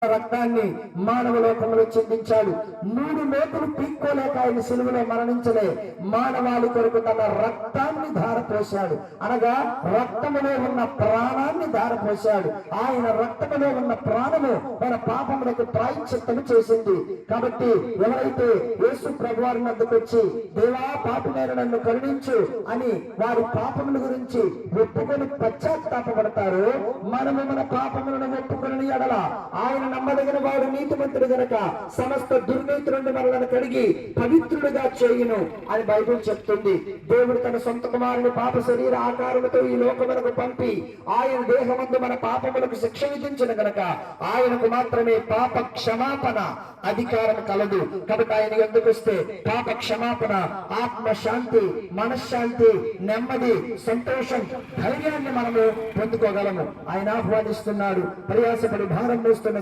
రక్తాన్ని మానవ లోకంలో చెందించాడు. 3 మేకులు పీక్కోలేక ఆయన సిలువలో మరణించలే, మానవాళి కొరకు తన రక్తాన్ని ధారపోశాడు. అనగా రక్తములో ఉన్న ప్రాణాన్ని ధారపోశాడు. ఆయన రక్తములో ఉన్న ప్రాణము మన పాపములకు ప్రాయశ్చిత్తము చేసింది. కాబట్టి ఎవరైతే యేసు ప్రభువారి వద్దకు వచ్చి దేవా పాపినైన నన్ను కరుణించు అని వారి పాపముల గురించి ఒప్పుకొని పశ్చాత్తాపడతారో, మనము మన పాపములను ఒప్పుకొని ఎడల ఆయన నమ్మదగిన వాడు నీతిమంతుడు గనక సమస్త దుర్నీతి నుండి మనలను కడిగి పవిత్రుడుగా చేయును అని బైబిల్ చెప్తుంది. దేవుడు తన సొంత కుమారుని పాప శరీర ఆకారముతో ఈ లోకమునకు పంపి ఆయన దేహమందు మన పాపములకు శిక్ష విధించిన గనక ఆయనకు మాత్రమే పాప క్షమాపణ అధికారం కలదు. కాబట్టి ఆయన ఎందుకు వస్తే పాప క్షమాపణ, ఆత్మశాంతి, మనశ్శాంతి, నెమ్మది, సంతోషం, ధైర్యాన్ని మనము పొందుకోగలము. ఆయన ఆహ్వానిస్తున్నాడు. ప్రయాసపడి భారం మోస్తున్న